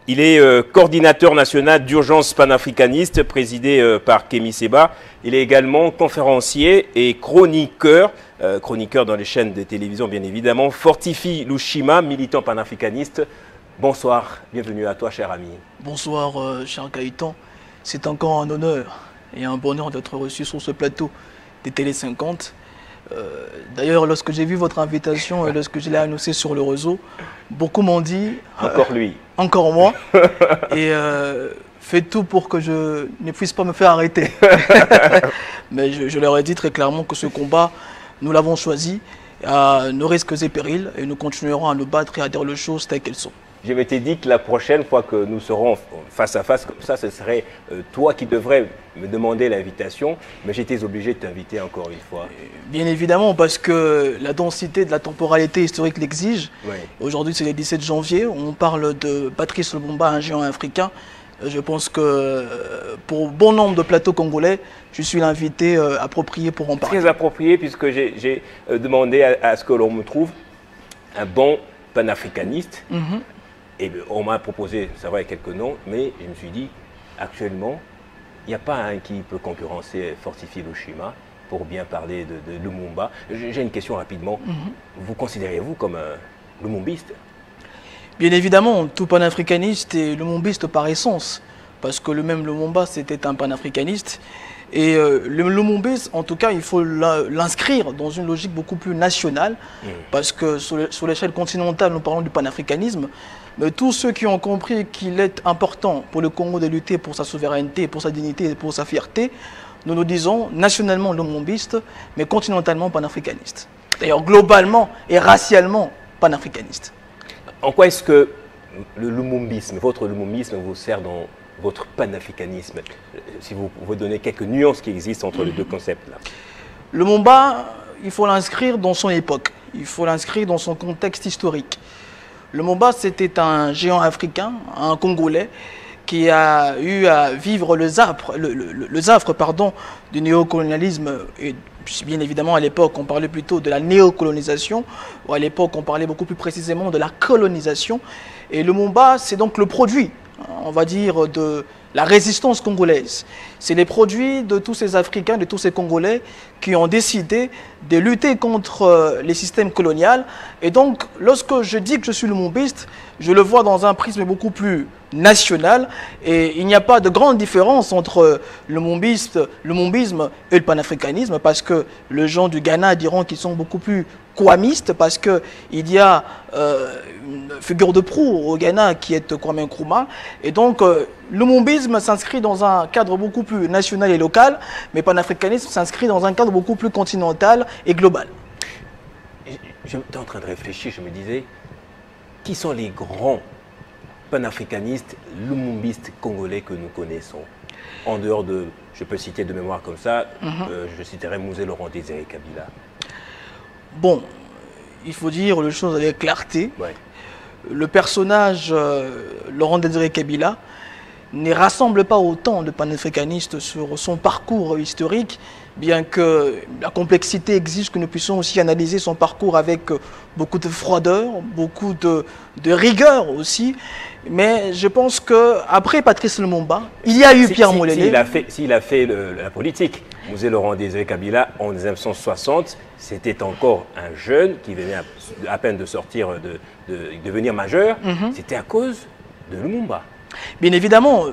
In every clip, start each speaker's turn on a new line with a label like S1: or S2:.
S1: Il est coordinateur national d'urgence panafricaniste, présidé par Kémy Séba. Il est également conférencier et chroniqueur, dans les chaînes de télévision bien évidemment. Fortify Lushima, militant panafricaniste. Bonsoir, bienvenue à toi cher ami.
S2: Bonsoir cher Gaëtan, c'est encore un honneur et un bonheur d'être reçu sur ce plateau des Télé 50. D'ailleurs, lorsque j'ai vu votre invitation et lorsque je l'ai annoncé sur le réseau, beaucoup m'ont dit...
S1: Encore lui.
S2: Encore moi. Et faites tout pour que je ne puisse pas me faire arrêter. Mais je leur ai dit très clairement que ce combat, nous l'avons choisi à nos risques et périls et nous continuerons à nous battre et à dire les choses telles qu'elles sont.
S1: Je m'étais dit que la prochaine fois que nous serons face à face, comme ça, ce serait toi qui devrais me demander l'invitation, mais j'étais obligé de t'inviter encore une fois.
S2: Bien évidemment, parce que la densité de la temporalité historique l'exige. Oui. Aujourd'hui, c'est le 17 janvier, on parle de Patrice Lumumba, un géant africain. Je pense que pour bon nombre de plateaux congolais, je suis l'invité approprié pour en parler.
S1: Très approprié, puisque j'ai demandé à ce que l'on me trouve un bon panafricaniste. Et on m'a proposé, c'est vrai, quelques noms, mais je me suis dit, actuellement, il n'y a pas un qui peut concurrencer Fortify Lushima pour bien parler de Lumumba. J'ai une question rapidement. Vous considérez-vous comme un lumumbiste?
S2: Bien évidemment, tout panafricaniste est lumumbiste par essence, parce que le même Lumumba, c'était un panafricaniste. Et le lumumbisme, en tout cas, il faut l'inscrire dans une logique beaucoup plus nationale, parce que sur l'échelle continentale, nous parlons du panafricanisme, mais tous ceux qui ont compris qu'il est important pour le Congo de lutter pour sa souveraineté, pour sa dignité et pour sa fierté, nous nous disons nationalement lumumbiste, mais continentalement panafricaniste. D'ailleurs, globalement et racialement panafricaniste.
S1: En quoi est-ce que le lumumbisme, votre lumumbisme, vous sert dans votre panafricanisme, si vous pouvez donner quelques nuances qui existent entre les deux concepts-là?
S2: Lumumba, il faut l'inscrire dans son époque, il faut l'inscrire dans son contexte historique. Lumumba, c'était un géant africain, un Congolais, qui a eu à vivre le zafre du néocolonialisme. Et bien évidemment, à l'époque, on parlait plutôt de la néocolonisation, ou à l'époque, on parlait beaucoup plus précisément de la colonisation. Et Lumumba, c'est donc le produit, on va dire, de la résistance congolaise. C'est les produits de tous ces Africains, de tous ces Congolais qui ont décidé de lutter contre les systèmes coloniaux. Et donc, lorsque je dis que je suis lumumbiste, je le vois dans un prisme beaucoup plus national. Et il n'y a pas de grande différence entre le lumumbisme et le panafricanisme, parce que les gens du Ghana diront qu'ils sont beaucoup plus kwamistes, parce qu'il y a une figure de proue au Ghana qui est Kwame Nkrumah. Et donc, le lumumbisme s'inscrit dans un cadre beaucoup plus national et local, mais panafricanisme s'inscrit dans un cadre beaucoup plus continental et global.
S1: J'étais en train de réfléchir, je me disais, qui sont les grands panafricanistes, lumumbistes congolais que nous connaissons? En dehors de, je peux citer de mémoire comme ça, je citerai Mzee Laurent Désiré Kabila.
S2: Bon, il faut dire les choses avec clarté.
S1: Ouais.
S2: Le personnage Laurent Désiré Kabila ne rassemble pas autant de panafricanistes sur son parcours historique, bien que la complexité exige que nous puissions aussi analyser son parcours avec beaucoup de froideur, beaucoup de rigueur aussi. Mais je pense qu'après Patrice Lumumba, il y a eu Pierre Molélé.
S1: S'il a fait la politique, Mzee Laurent Désiré Kabila, en 1960, c'était encore un jeune qui venait à peine de sortir, de devenir majeur. C'était à cause de Lumumba.
S2: Bien évidemment,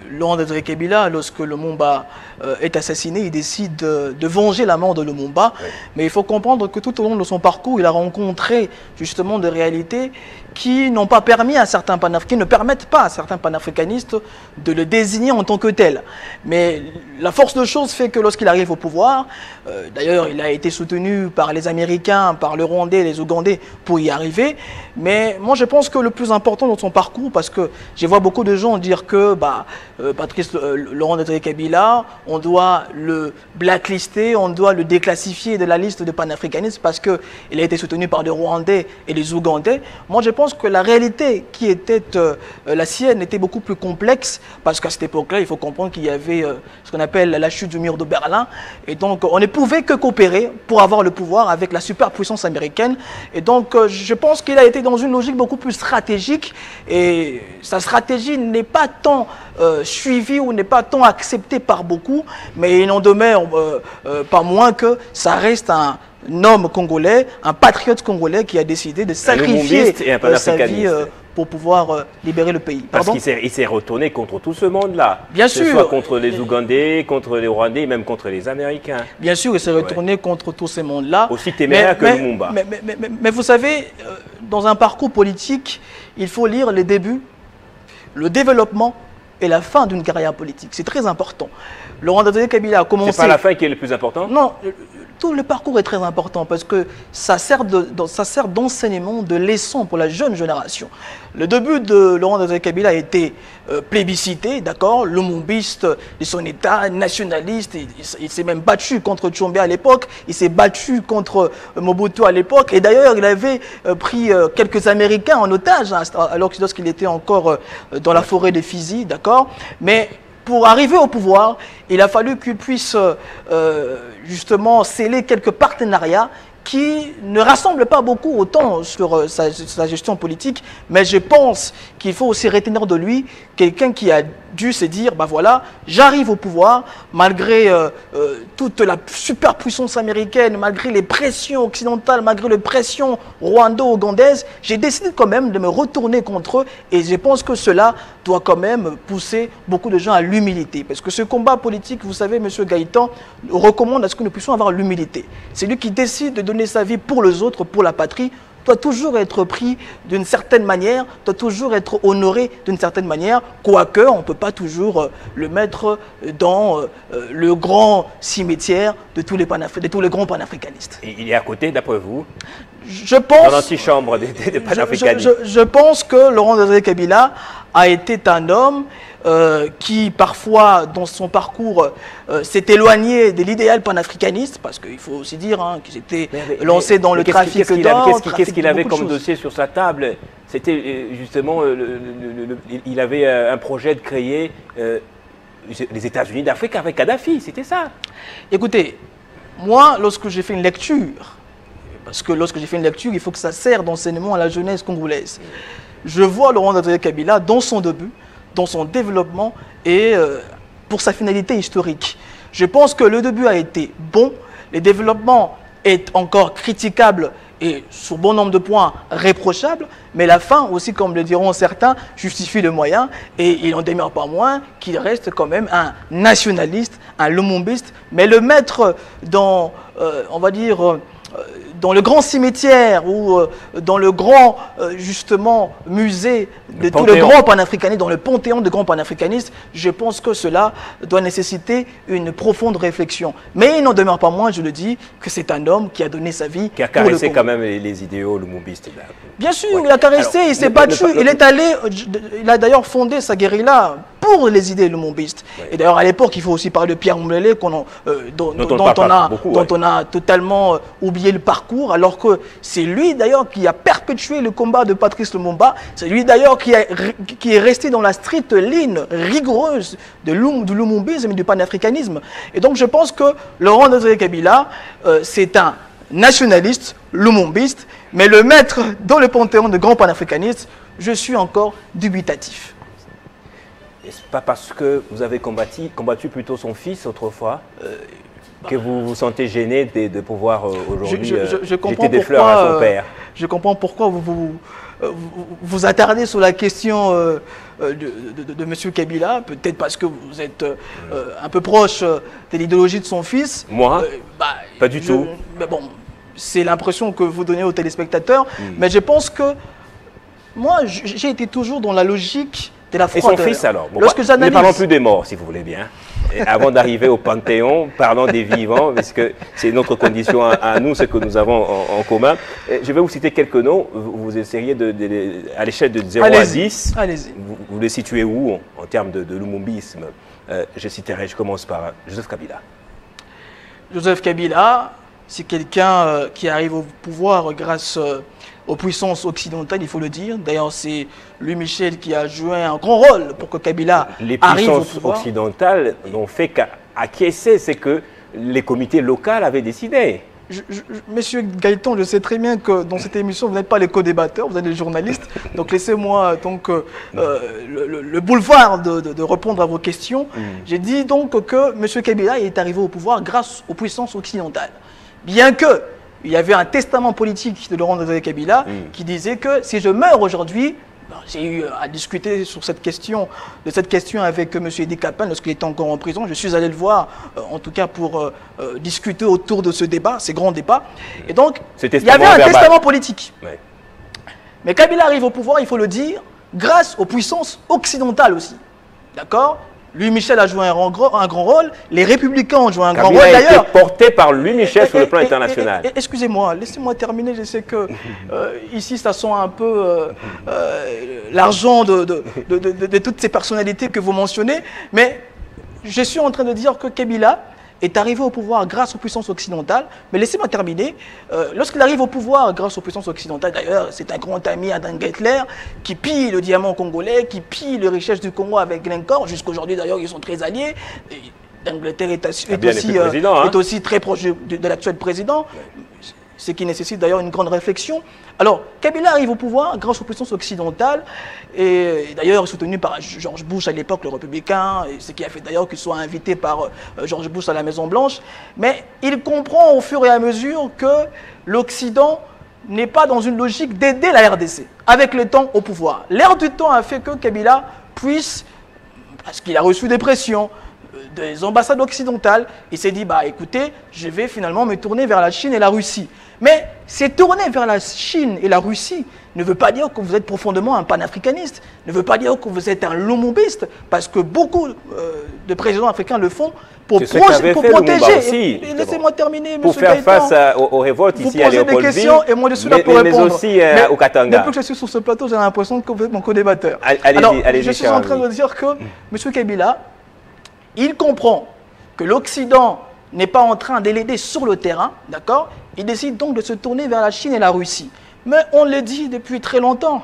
S2: Laurent Désiré Kabila, lorsque Lumumba est assassiné, il décide de venger la mort de Lumumba. Oui. Mais il faut comprendre que tout au long de son parcours, il a rencontré justement des réalités qui n'ont pas permis à certains qui ne permettent pas à certains panafricanistes de le désigner en tant que tel. Mais la force de choses fait que lorsqu'il arrive au pouvoir, d'ailleurs il a été soutenu par les Américains, par le Rwandais, les Ougandais pour y arriver. Mais moi je pense que le plus important dans son parcours, parce que je vois beaucoup de gens dire que Patrice Laurent Désiré Kabila, on doit le blacklister, on doit le déclassifier de la liste de panafricanistes parce qu'il a été soutenu par des Rwandais et des Ougandais. Moi, je pense que la réalité qui était la sienne était beaucoup plus complexe parce qu'à cette époque-là, il faut comprendre qu'il y avait ce qu'on appelle la chute du mur de Berlin. Et donc, on ne pouvait que coopérer pour avoir le pouvoir avec la superpuissance américaine. Et donc, je pense qu'il a été dans une logique beaucoup plus stratégique. Et sa stratégie n'est pas tant suivie ou n'est pas tant acceptée par beaucoup, mais il n'en demeure pas moins que ça reste un homme congolais, un patriote congolais qui a décidé de sacrifier sa vie pour pouvoir libérer le pays.
S1: Parce qu'il s'est retourné contre tout ce monde-là.
S2: Bien sûr.
S1: Que ce soit contre les Ougandais, contre les Rwandais, même contre les Américains.
S2: Bien sûr, il s'est retourné contre tous ces mondes-là.
S1: Aussi téméraire que Lumumba.
S2: Mais vous savez, dans un parcours politique, il faut lire les débuts, le développement et la fin d'une carrière politique. C'est très important. Laurent Désiré Kabila a commencé...
S1: C'est pas la fin qui est le plus important?
S2: Non, tout le parcours est très important parce que ça sert d'enseignement, de leçon pour la jeune génération. Le début de Laurent Désiré Kabila a été plébiscité, d'accord, lumumbiste de son état, nationaliste, il s'est même battu contre Tshombe à l'époque, il s'est battu contre Mobutu à l'époque, et d'ailleurs il avait pris quelques Américains en otage, hein, alors lorsqu'il était encore dans la forêt de Fizi, d'accord, mais pour arriver au pouvoir, il a fallu qu'il puisse justement sceller quelques partenariats qui ne rassemblent pas beaucoup autant sur sa gestion politique, mais je pense qu'il faut aussi retenir de lui quelqu'un qui a dû se dire, bah voilà, j'arrive au pouvoir, malgré toute la superpuissance américaine, malgré les pressions occidentales, malgré les pressions rwando-ougandaises, j'ai décidé quand même de me retourner contre eux, et je pense que cela doit quand même pousser beaucoup de gens à l'humilité. Parce que ce combat politique, vous savez, M. Gaëtan, recommande à ce que nous puissions avoir l'humilité. C'est lui qui décide de donner sa vie pour les autres, pour la patrie, doit toujours être pris d'une certaine manière, doit toujours être honoré d'une certaine manière, quoique on ne peut pas toujours le mettre dans le grand cimetière de tous les grands panafricanistes.
S1: Et il est à côté, d'après vous,
S2: je pense,
S1: dans l'antichambre des panafricanistes.
S2: Je pense que Laurent Désiré Kabila a été un homme qui parfois dans son parcours s'est éloigné de l'idéal panafricaniste, parce qu'il faut aussi dire hein, qu'il s'était lancé dans le trafic d'or.
S1: Qu'est-ce qu'il avait comme dossier sur sa table? C'était justement, il avait un projet de créer les États-Unis d'Afrique avec Kadhafi, c'était ça.
S2: Écoutez, moi lorsque j'ai fait une lecture, parce que lorsque j'ai fait une lecture, il faut que ça serve d'enseignement à la jeunesse congolaise, je vois Laurent Désiré Kabila dans son début, dans son développement et pour sa finalité historique. Je pense que le début a été bon, le développement est encore critiquable et sur bon nombre de points réprochable, mais la fin aussi, comme le diront certains, justifie le moyen, et il n'en demeure pas moins qu'il reste quand même un nationaliste, un lumumbiste, mais le mettre dans, on va dire, dans le grand cimetière ou dans le grand, justement, musée de tous les grands panafricanistes, dans le panthéon de grands panafricanistes, je pense que cela doit nécessiter une profonde réflexion. Mais il n'en demeure pas moins, je le dis, que c'est un homme qui a donné sa vie
S1: qui a caressé quand même les idéaux lumumbistes.
S2: Bien sûr, ouais. Il a caressé, il s'est battu, il a d'ailleurs fondé sa guérilla pour les idées lumumbistes. Ouais. Et d'ailleurs, à l'époque, il faut aussi parler de Pierre Moulele, dont on a totalement oublié le parcours, alors que c'est lui d'ailleurs qui a perpétué le combat de Patrice Lumumba, c'est lui d'ailleurs qui est resté dans la stricte ligne rigoureuse du lumumbisme et du panafricanisme. Et donc je pense que Laurent Désiré Kabila, c'est un nationaliste lumumbiste, mais le mettre dans le panthéon de grands panafricanistes, je suis encore dubitatif.
S1: Est-ce pas parce que vous avez combattu plutôt son fils autrefois que vous vous sentez gêné de pouvoir aujourd'hui jeter des fleurs à son père?
S2: Je comprends pourquoi vous attardez sur la question de M. Kabila, peut-être parce que vous êtes un peu proche de l'idéologie de son fils.
S1: Moi pas du tout.
S2: Mais bon, c'est l'impression que vous donnez aux téléspectateurs, mais je pense que moi, j'ai été toujours dans la logique de la froideur.
S1: Et son fils alors bon, ne parlons plus des morts, si vous voulez bien. Et avant d'arriver au Panthéon, parlons des vivants, parce que c'est notre condition à nous, ce que nous avons en commun. Je vais vous citer quelques noms. Vous essayeriez, à l'échelle de 0 à 10, vous les situez où en termes de lumumbisme? Je commence par Joseph Kabila.
S2: Joseph Kabila, c'est quelqu'un qui arrive au pouvoir grâce aux puissances occidentales, il faut le dire. D'ailleurs, c'est lui, Michel, qui a joué un grand rôle pour que Kabila arrive au pouvoir. Les puissances
S1: occidentales n'ont fait qu'acquiescer, c'est que les comités locaux avaient décidé.
S2: Monsieur Gaëtan, je sais très bien que dans cette émission, vous n'êtes pas les co-débatteurs, vous êtes les journalistes. Donc laissez-moi donc le boulevard de répondre à vos questions. J'ai dit donc que monsieur Kabila est arrivé au pouvoir grâce aux puissances occidentales. Bien que il y avait un testament politique de Laurent Kabila qui disait que si je meurs aujourd'hui, j'ai eu à discuter sur cette question avec M. Edi Kapin lorsqu'il était encore en prison. Je suis allé le voir, en tout cas pour discuter autour de ce débat, ces grands débats. Et donc, il y avait un testament politique. Ouais. Mais Kabila arrive au pouvoir, il faut le dire, grâce aux puissances occidentales aussi. D'accord ? Lui, Michel a joué un grand rôle. Les Républicains ont joué un grand rôle.
S1: D'ailleurs, a été porté par lui, Michel, sur le plan international.
S2: Excusez-moi, laissez-moi terminer. Je sais que ici, ça sent un peu l'argent de toutes ces personnalités que vous mentionnez. Mais je suis en train de dire que Kabila est arrivé au pouvoir grâce aux puissances occidentales. Mais laissez-moi terminer. Lorsqu'il arrive au pouvoir grâce aux puissances occidentales, d'ailleurs, c'est un grand ami Adolf Hitler qui pille le diamant congolais, qui pille les richesses du Congo avec Glencore. Jusqu'aujourd'hui, d'ailleurs, ils sont très alliés. L'Angleterre est aussi très proche de l'actuel président, ce qui nécessite d'ailleurs une grande réflexion. Alors, Kabila arrive au pouvoir grâce aux puissances occidentales, et d'ailleurs soutenu par George Bush à l'époque, le républicain, et ce qui a fait d'ailleurs qu'il soit invité par George Bush à la Maison-Blanche. Mais il comprend au fur et à mesure que l'Occident n'est pas dans une logique d'aider la RDC, avec le temps au pouvoir. L'ère du temps a fait que Kabila puisse, parce qu'il a reçu des pressions, des ambassades occidentales, il s'est dit, bah écoutez, je vais finalement me tourner vers la Chine et la Russie. Mais c'est tourner vers la Chine et la Russie ne veut pas dire que vous êtes profondément un panafricaniste, ne veut pas dire que vous êtes un lumumbiste, parce que beaucoup de présidents africains le font pour protéger. Laissez-moi terminer,
S1: pour faire face aux révoltes ici à Léopoldville. Vous posez des questions
S2: et moi je suis là pour répondre.
S1: Mais aussi au Katanga.
S2: Depuis que je suis sur ce plateau, j'ai l'impression que vous êtes mon co-débatteur. Je suis en train de dire que M. Kabila, il comprend que l'Occident n'est pas en train de l'aider sur le terrain, d'accord? Il décide donc de se tourner vers la Chine et la Russie. Mais on le dit depuis très longtemps,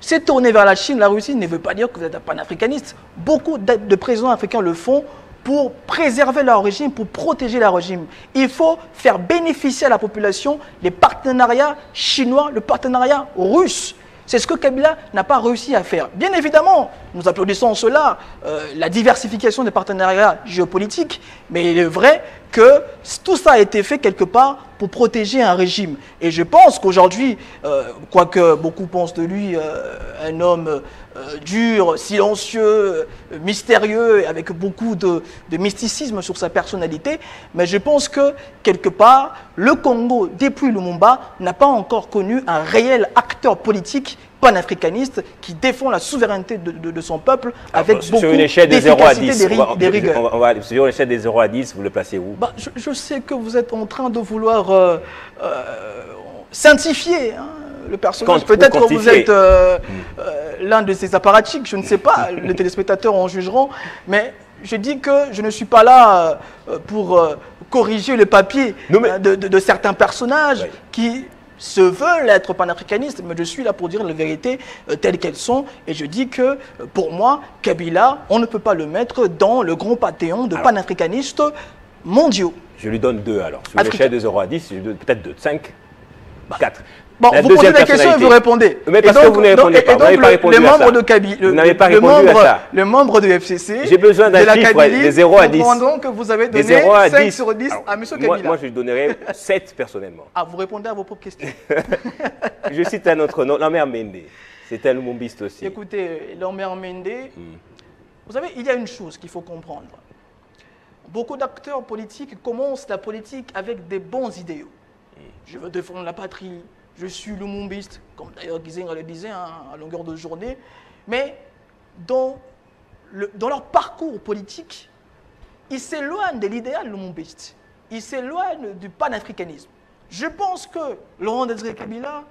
S2: se tourner vers la Chine et la Russie ne veut pas dire que vous êtes un panafricaniste. Beaucoup de présidents africains le font pour préserver leur régime, pour protéger leur régime. Il faut faire bénéficier à la population des partenariats chinois, le partenariat russe. C'est ce que Kabila n'a pas réussi à faire. Bien évidemment, nous applaudissons cela, la diversification des partenariats géopolitiques, mais il est vrai que tout ça a été fait quelque part pour protéger un régime. Et je pense qu'aujourd'hui, quoique beaucoup pensent de lui un homme dur, silencieux, mystérieux, avec beaucoup de mysticisme sur sa personnalité, mais je pense que quelque part, le Congo, depuis Lumumba, n'a pas encore connu un réel acteur politique panafricaniste qui défend la souveraineté de son peuple avec beaucoup d'efficacité des rigueurs.
S1: Sur une échelle de 0 à 10, vous le placez où?
S2: Je sais que vous êtes en train de vouloir sanctifier le personnage. Peut-être que vous êtes l'un de ces apparatchiks, je ne sais pas, les téléspectateurs en jugeront, mais je dis que je ne suis pas là pour corriger le papier de certains personnages qui se veulent être panafricanistes, mais je suis là pour dire la vérité telles qu'elles sont, et je dis que pour moi, Kabila, on ne peut pas le mettre dans le grand panthéon de panafricanistes mondiaux.
S1: Je lui donne 2 alors. Sur l'échelle de 0 à 10, je lui donne peut-être 2, 5, 4.
S2: Bon, vous posez des questions et vous répondez.
S1: Mais parce que vous ne répondez pas. Vous n'avez pas répondu à ça.
S2: Vous n'avez pas répondu à ça. Le membre de FCC,
S1: j'ai besoin d'un chiffre de 0 à 10.
S2: Comprendrons que vous avez donné 5 sur 10 à M. Kabila.
S1: Moi, je lui donnerais 7 personnellement.
S2: Ah, vous répondez à vos propres questions.
S1: Je cite un autre nom, Lambert Mende. C'est un lumumbiste aussi.
S2: Écoutez, Lambert Mende, vous savez, il y a une chose qu'il faut comprendre. Beaucoup d'acteurs politiques commencent la politique avec des bons idéaux. Je veux défendre la patrie, je suis lumumbiste, comme d'ailleurs Gizenga le disait à longueur de journée. Mais dans leur parcours politique, il s'éloigne de l'idéal lumumbiste. Il s'éloigne du panafricanisme. Je pense que Laurent Désiré Kabila,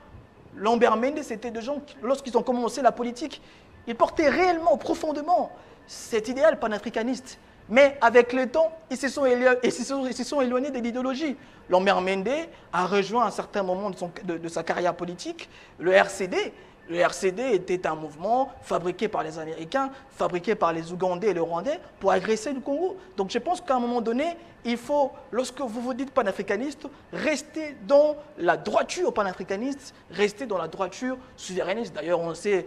S2: Lambert Mende, c'était des gens qui, lorsqu'ils ont commencé la politique, ils portaient réellement, profondément cet idéal panafricaniste. Mais avec le temps, ils se sont éloignés de l'idéologie. Lambert Mende a rejoint à un certain moment de sa carrière politique le RCD. Le RCD était un mouvement fabriqué par les Américains, fabriqué par les Ougandais et les Rwandais pour agresser le Congo. Donc je pense qu'à un moment donné, il faut, lorsque vous vous dites panafricaniste, rester dans la droiture panafricaniste, rester dans la droiture souverainiste. D'ailleurs, on sait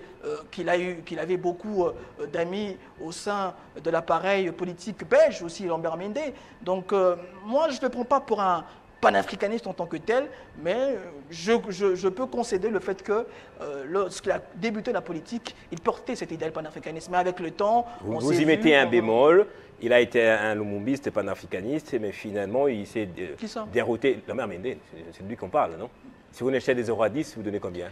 S2: qu'il avait beaucoup d'amis au sein de l'appareil politique belge, aussi Lambert Mende. Donc moi, je ne le prends pas pour un panafricaniste en tant que tel, mais je peux concéder le fait que lorsqu'il a débuté la politique, il portait cet idéal panafricaniste. Mais avec le temps,
S1: vous y mettez un bémol. Il a été un lumumbiste panafricaniste, mais finalement, il s'est dérouté. Lambert Mende, c'est de lui qu'on parle, non? Si vous n'achetez des 0 à 10, vous donnez combien?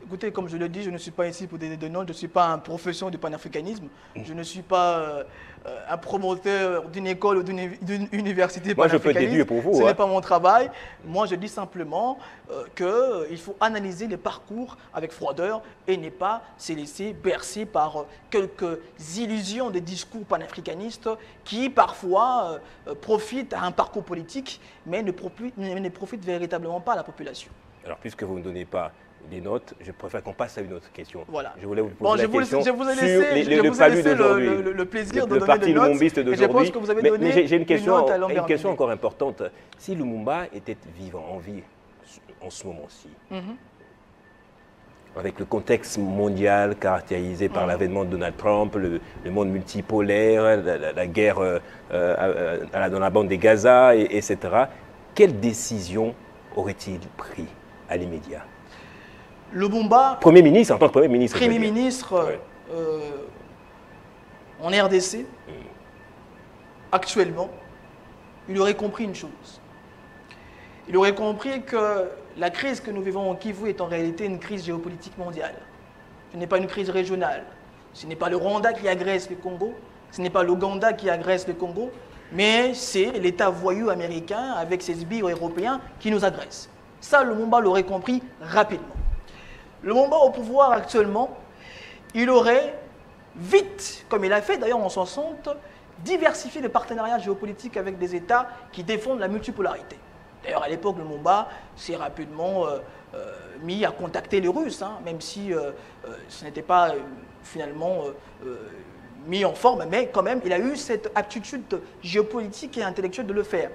S2: Écoutez, comme je le dis, je ne suis pas ici pour donner de noms, je ne suis pas un professeur du panafricanisme, je ne suis pas un promoteur d'une école ou d'une université panafricaniste.
S1: Moi, je peux déduire pour vous.
S2: Ce n'est pas mon travail. Moi, je dis simplement qu'il faut analyser les parcours avec froideur et ne pas se laisser bercer par quelques illusions de discours panafricanistes qui, parfois, profitent à un parcours politique, mais ne profitent véritablement pas à la population.
S1: Alors, puisque vous ne donnez pas des notes, je préfère qu'on passe à une autre question.
S2: Voilà.
S1: Je voulais vous poser la question
S2: je vous ai laissé le plaisir de donner des notes. Et je pense que vous avez donné
S1: j'ai une question
S2: Lambert
S1: encore importante. Si Lumumba était vivant, en vie, en ce moment-ci, avec le contexte mondial caractérisé par l'avènement de Donald Trump, le monde multipolaire, la guerre dans la bande de Gaza, etc., quelle décision aurait-il pris à l'immédiat?
S2: Lumumba,
S1: Premier ministre, en tant que Premier ministre.
S2: Premier ministre en RDC, actuellement, il aurait compris une chose. Il aurait compris que la crise que nous vivons au Kivu est en réalité une crise géopolitique mondiale. Ce n'est pas une crise régionale. Ce n'est pas le Rwanda qui agresse le Congo, ce n'est pas l'Ouganda qui agresse le Congo, mais c'est l'État voyou américain avec ses sbires européens qui nous agresse. Ça, Lumumba l'aurait compris rapidement. Lumumba au pouvoir actuellement, il aurait vite, comme il a fait d'ailleurs en 60, diversifié les partenariats géopolitiques avec des États qui défendent la multipolarité. D'ailleurs, à l'époque, Lumumba s'est rapidement mis à contacter les Russes, même si ce n'était pas finalement mis en forme, mais quand même, il a eu cette aptitude géopolitique et intellectuelle de le faire.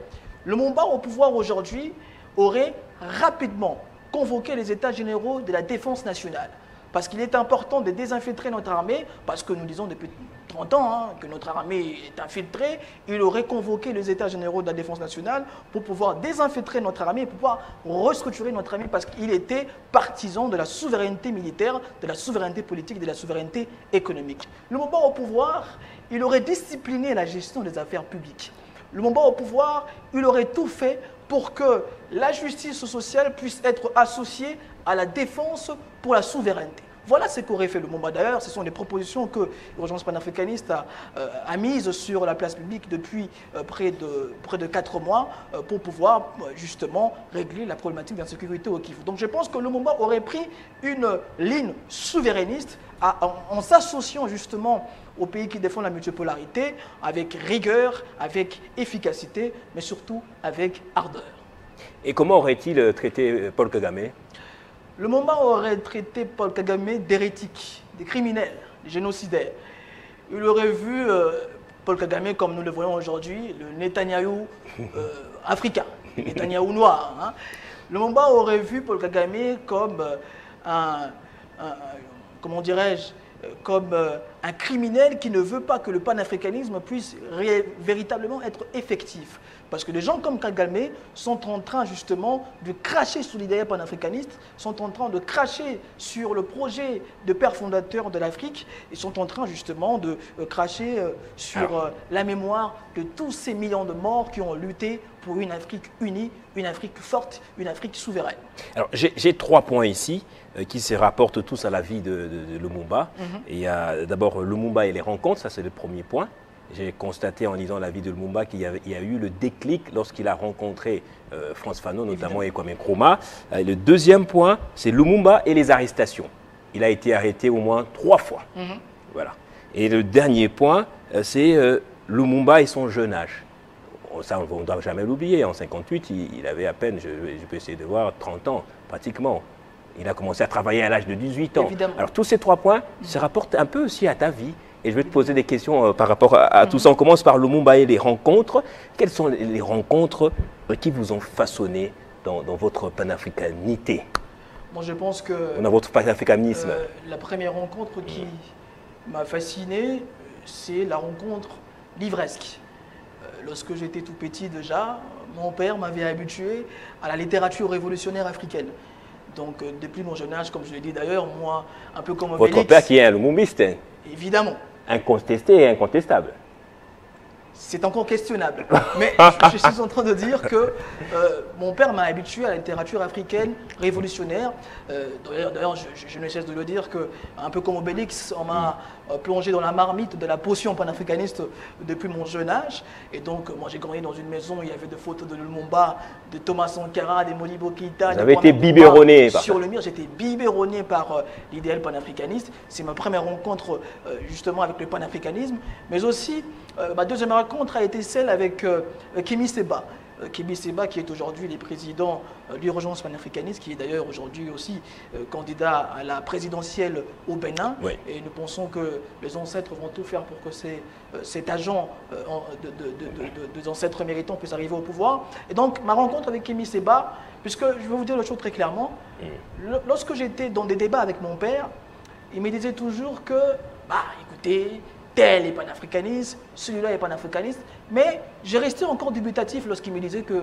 S2: Lumumba au pouvoir aujourd'hui aurait rapidement convoquer les États généraux de la défense nationale. Parce qu'il est important de désinfiltrer notre armée, parce que nous disons depuis 30 ans que notre armée est infiltrée, il aurait convoqué les États généraux de la défense nationale pour pouvoir désinfiltrer notre armée et pour pouvoir restructurer notre armée parce qu'il était partisan de la souveraineté militaire, de la souveraineté politique, de la souveraineté économique. Le moment au pouvoir, il aurait discipliné la gestion des affaires publiques. Le moment au pouvoir, il aurait tout fait pour que la justice sociale puisse être associée à la défense pour la souveraineté. Voilà ce qu'aurait fait Lumumba. D'ailleurs, ce sont des propositions que l'Urgence panafricaniste a mises sur la place publique depuis près de 4 mois pour pouvoir justement régler la problématique d'insécurité au Kivu. Donc je pense que Lumumba aurait pris une ligne souverainiste en s'associant justement aux pays qui défendent la multipolarité avec rigueur, avec efficacité, mais surtout avec ardeur.
S1: Et comment aurait-il traité Paul Kagame?
S2: Lumumba aurait traité Paul Kagame d'hérétique, des criminels, des génocidaires. Il aurait vu Paul Kagame comme nous le voyons aujourd'hui, le Netanyahou africain, le Netanyahou noir. Lumumba aurait vu Paul Kagame comme comment dirais-je, comme un criminel qui ne veut pas que le panafricanisme puisse véritablement être effectif. Parce que des gens comme Kagame sont en train justement de cracher sur l'idéal panafricaniste, sont en train de cracher sur le projet de père fondateur de l'Afrique et sont en train justement de cracher sur la mémoire de tous ces millions de morts qui ont lutté pour une Afrique unie, une Afrique forte, une Afrique souveraine.
S1: Alors j'ai 3 points ici qui se rapportent tous à la vie de Lumumba. Et il y a d'abord Lumumba et les rencontres, ça c'est le premier point. j'ai constaté en lisant la vie de Lumumba qu'il y a eu le déclic lorsqu'il a rencontré Frantz Fanon, notamment, et Kwame Nkrumah. Le deuxième point, c'est Lumumba et les arrestations. Il a été arrêté au moins 3 fois. Voilà. Et le dernier point, c'est Lumumba et son jeune âge. Ça, on ne doit jamais l'oublier. En 58, il avait à peine, je peux essayer de voir, 30 ans, pratiquement. Il a commencé à travailler à l'âge de 18 ans.
S2: Évidemment.
S1: Alors, tous ces 3 points se rapportent un peu aussi à ta vie. Et je vais te poser des questions par rapport à tout ça. On commence par Lumumba et les rencontres. Quelles sont les rencontres qui vous ont façonné dans votre panafricanité?
S2: Moi, je pense que
S1: dans votre panafricanisme.
S2: La première rencontre qui m'a fasciné, c'est la rencontre livresque. Lorsque j'étais tout petit déjà, mon père m'avait habitué à la littérature révolutionnaire africaine. Donc, depuis mon jeune âge, comme je l'ai dit d'ailleurs, moi, un peu comme
S1: votre
S2: Obélix,
S1: père qui est un Lumumbiste.
S2: évidemment.
S1: Incontesté et incontestable.
S2: C'est encore questionnable. Mais je suis en train de dire que mon père m'a habitué à la littérature africaine révolutionnaire. D'ailleurs, je ne cesse de le dire que, un peu comme Obélix, on m'a plongé dans la marmite de la potion panafricaniste depuis mon jeune âge. Et donc, moi, j'ai grandi dans une maison où il y avait des photos de Lumumba, de Thomas Sankara, de Modibo Keïta.
S1: Vous avez été biberonné par
S2: sur le mur. J'étais biberonné par l'idéal panafricaniste. C'est ma première rencontre justement avec le panafricanisme. Mais aussi, ma deuxième rencontre a été celle avec Kémy Séba. Kémy Séba, qui est aujourd'hui le président de l'Urgence panafricaniste, qui est d'ailleurs aujourd'hui aussi candidat à la présidentielle au Bénin.
S1: Oui. Et
S2: nous pensons que les ancêtres vont tout faire pour que cet agent des ancêtres méritants puisse arriver au pouvoir. Et donc, ma rencontre avec Kémy Séba, puisque je vais vous dire la chose très clairement, lorsque j'étais dans des débats avec mon père, il me disait toujours que, écoutez, tel est panafricaniste, celui-là est panafricaniste, mais j'ai resté encore dubitatif lorsqu'il me disait que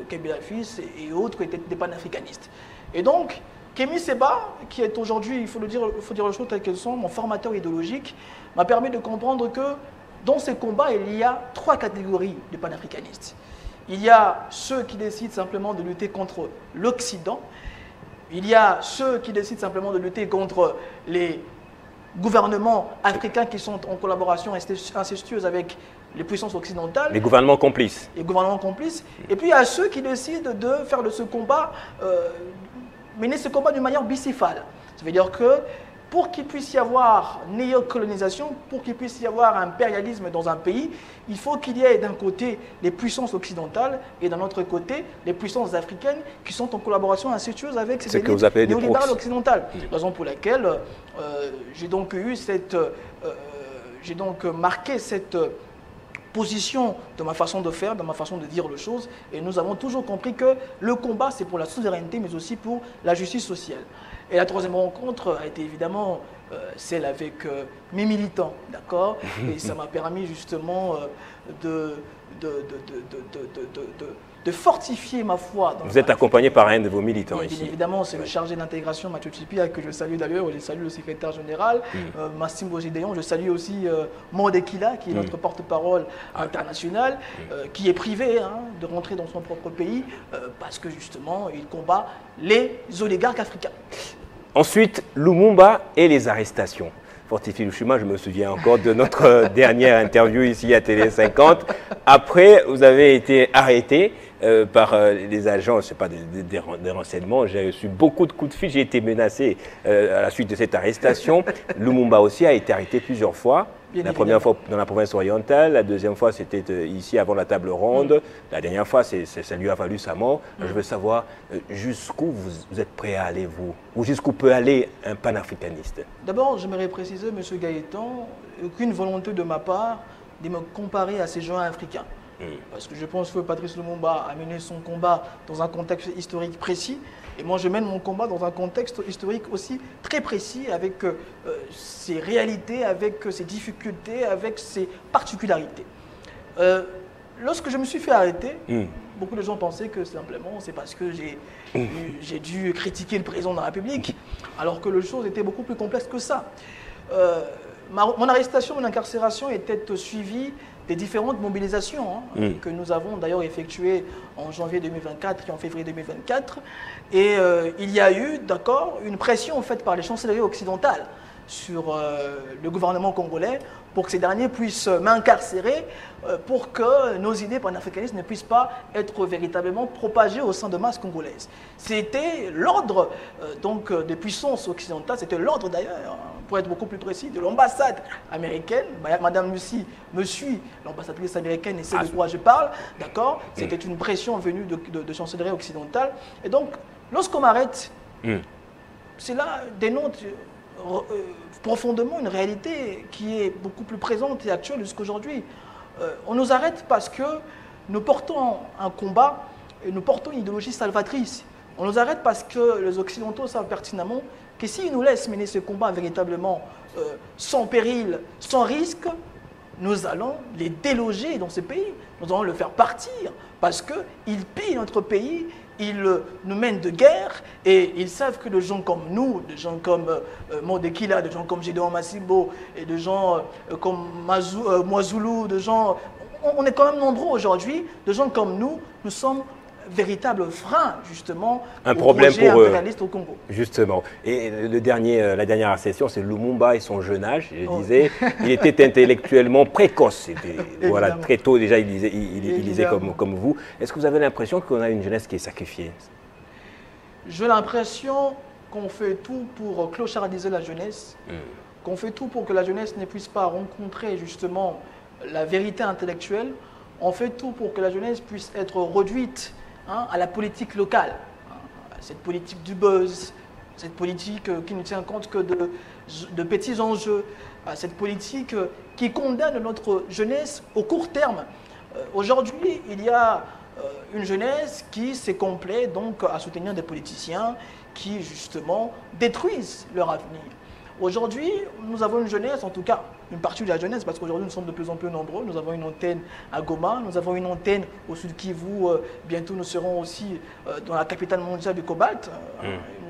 S2: Kabila Fils et autres étaient des panafricanistes. Et donc, Kémy Séba, qui est aujourd'hui, il faut dire les choses telles qu'elles sont, mon formateur idéologique, m'a permis de comprendre que dans ces combats, il y a 3 catégories de panafricanistes. Il y a ceux qui décident simplement de lutter contre l'Occident, il y a ceux qui décident simplement de lutter contre les gouvernements africains qui sont en collaboration incestueuse avec les puissances occidentales.
S1: Les gouvernements complices.
S2: Les gouvernements complices. Et puis il y a ceux qui décident de faire de ce combat, mener ce combat d'une manière bicéphale. Ça veut dire que pour qu'il puisse y avoir néocolonisation, pour qu'il puisse y avoir impérialisme dans un pays, il faut qu'il y ait d'un côté les puissances occidentales et d'un autre côté les puissances africaines qui sont en collaboration incestueuse avec ces élites néolibérales occidentales. Raison pour laquelle j'ai donc marqué cette position de ma façon de faire, de ma façon de dire les choses, et nous avons toujours compris que le combat c'est pour la souveraineté mais aussi pour la justice sociale. Et la troisième rencontre a été évidemment celle avec mes militants, d'accord. Et ça m'a permis justement de fortifier ma foi.
S1: Vous êtes accompagné par un de vos militants ici.
S2: Bien évidemment, c'est le chargé d'intégration Mathieu Tsipia, que je salue d'ailleurs, je salue le secrétaire général, Massimo Gédéon, je salue aussi Mondekila, qui est notre porte-parole international, qui est privé de rentrer dans son propre pays, parce que justement, il combat les oligarques africains.
S1: Ensuite, Lumumba et les arrestations. Fortifie Lushuma, je me souviens encore de notre dernière interview ici à Télé 50. Après, vous avez été arrêté par les agents, je ne sais pas, des renseignements. J'ai reçu beaucoup de coups de fil, j'ai été menacé à la suite de cette arrestation. Lumumba aussi a été arrêté plusieurs fois. La première fois dans la province orientale, la deuxième fois c'était ici avant la table ronde, la dernière fois ça lui a valu sa mort. Je veux savoir jusqu'où vous êtes prêt à aller vous, ou jusqu'où peut aller un panafricaniste.
S2: D'abord, j'aimerais préciser, M. Gaëtan, aucune volonté de ma part de me comparer à ces gens africains. Parce que je pense que Patrice Lumumba a mené son combat dans un contexte historique précis. Et moi, je mène mon combat dans un contexte historique aussi très précis, avec ses réalités, avec ses difficultés, avec ses particularités. Lorsque je me suis fait arrêter, beaucoup de gens pensaient que simplement c'est parce que j'ai dû critiquer le président de la République, alors que les choses étaient beaucoup plus complexes que ça. Mon arrestation, mon incarcération était suivie des différentes mobilisations que nous avons d'ailleurs effectuées en janvier 2024 et en février 2024. Et il y a eu, d'accord, une pression faite par les chancelleries occidentales sur le gouvernement congolais pour que ces derniers puissent m'incarcérer, pour que nos idées panafricanistes ne puissent pas être véritablement propagées au sein de masse congolaise. C'était l'ordre des puissances occidentales, c'était l'ordre d'ailleurs, pour être beaucoup plus précis, de l'ambassade américaine. Madame Lucie me suit, l'ambassadrice américaine, et sait de quoi je parle, d'accord? C'était une pression venue de chancellerie occidentale. Et donc, lorsqu'on m'arrête, cela dénote profondément une réalité qui est beaucoup plus présente et actuelle jusqu'aujourd'hui. On nous arrête parce que nous portons un combat et nous portons une idéologie salvatrice. On nous arrête parce que les Occidentaux savent pertinemment que s'ils nous laissent mener ce combat véritablement sans péril, sans risque, nous allons les déloger dans ce pays. Nous allons le faire partir parce qu'ils pillent notre pays. Ils nous mènent de guerre et ils savent que des gens comme nous, des gens comme Mondekila, des gens comme Gédéon Massibo et des gens comme Moizoulou, des gens, on est quand même nombreux aujourd'hui, des gens comme nous sommes véritables freins justement
S1: un problème
S2: projet
S1: pour
S2: impérialiste au Congo.
S1: Justement. Et la dernière session, c'est Lumumba et son jeune âge. Je disais, il était intellectuellement précoce. Voilà, très tôt déjà, il lisait comme vous. Est-ce que vous avez l'impression qu'on a une jeunesse qui est sacrifiée?
S2: J'ai l'impression qu'on fait tout pour clochardiser la jeunesse, qu'on fait tout pour que la jeunesse ne puisse pas rencontrer justement la vérité intellectuelle. On fait tout pour que la jeunesse puisse être réduite à la politique locale, cette politique du buzz, cette politique qui ne tient compte que de petits enjeux, cette politique qui condamne notre jeunesse au court terme. Aujourd'hui, il y a une jeunesse qui s'est complaît donc à soutenir des politiciens qui justement détruisent leur avenir. Aujourd'hui, nous avons une jeunesse, en tout cas une partie de la jeunesse, parce qu'aujourd'hui nous sommes de plus en plus nombreux. Nous avons une antenne à Goma, nous avons une antenne au Sud Kivu, bientôt nous serons aussi dans la capitale mondiale du cobalt,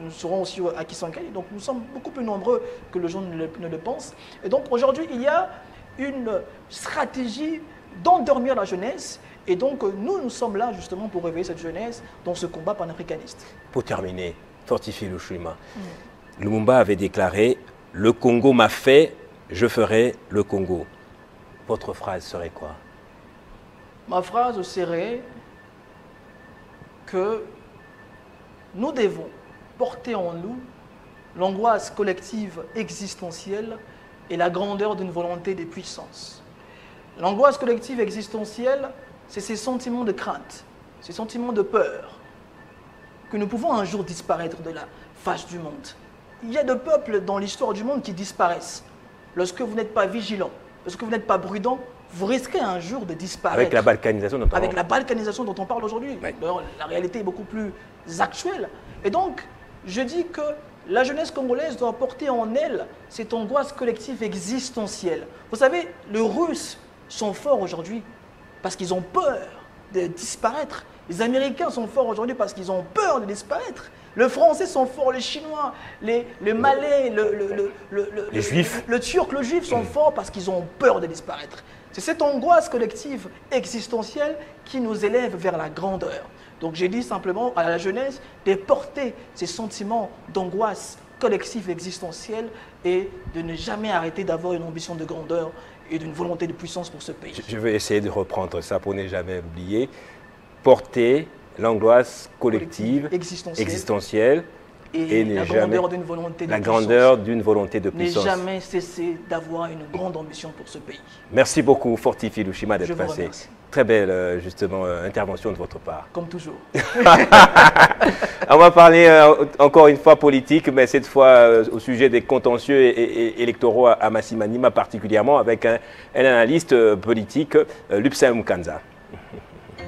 S2: nous serons aussi à Kisangani. Donc nous sommes beaucoup plus nombreux que les gens ne le pensent. Et donc aujourd'hui, il y a une stratégie d'endormir la jeunesse. Et donc nous sommes là justement pour réveiller cette jeunesse dans ce combat panafricaniste.
S1: Pour terminer, Fortifi Lushima, Lumumba avait déclaré « Le Congo m'a fait, je ferai le Congo ». Votre phrase serait quoi?
S2: Ma phrase serait que nous devons porter en nous l'angoisse collective existentielle et la grandeur d'une volonté des puissances. L'angoisse collective existentielle, c'est ces sentiments de crainte, ces sentiments de peur, que nous pouvons un jour disparaître de la face du monde. Il y a des peuples dans l'histoire du monde qui disparaissent. Lorsque vous n'êtes pas vigilant, lorsque vous n'êtes pas prudent, vous risquez un jour de disparaître.
S1: Avec la balkanisation
S2: dont on parle aujourd'hui. Oui. La réalité est beaucoup plus actuelle. Et donc, je dis que la jeunesse congolaise doit porter en elle cette angoisse collective existentielle. Vous savez, les Russes sont forts aujourd'hui parce qu'ils ont peur de disparaître. Les Américains sont forts aujourd'hui parce qu'ils ont peur de disparaître. Les Français sont forts, les Chinois, les Malais,
S1: les Juifs.
S2: Le Turc, le Juif sont forts parce qu'ils ont peur de disparaître. C'est cette angoisse collective existentielle qui nous élève vers la grandeur. Donc j'ai dit simplement à la jeunesse de porter ces sentiments d'angoisse collective existentielle et de ne jamais arrêter d'avoir une ambition de grandeur et d'une volonté de puissance pour ce pays.
S1: Je vais essayer de reprendre ça pour ne jamais oublier. Porter l'angoisse collective, existentielle et la grandeur d'une volonté de puissance.
S2: Ne jamais cesser d'avoir une grande ambition pour ce pays.
S1: Merci beaucoup, Fortifi Lushima, d'être passé. Très belle, justement, intervention de votre part.
S2: Comme toujours.
S1: On va parler encore une fois politique, mais cette fois au sujet des contentieux électoraux à Massimanima, particulièrement avec un analyste politique, Lupsin Mukanza.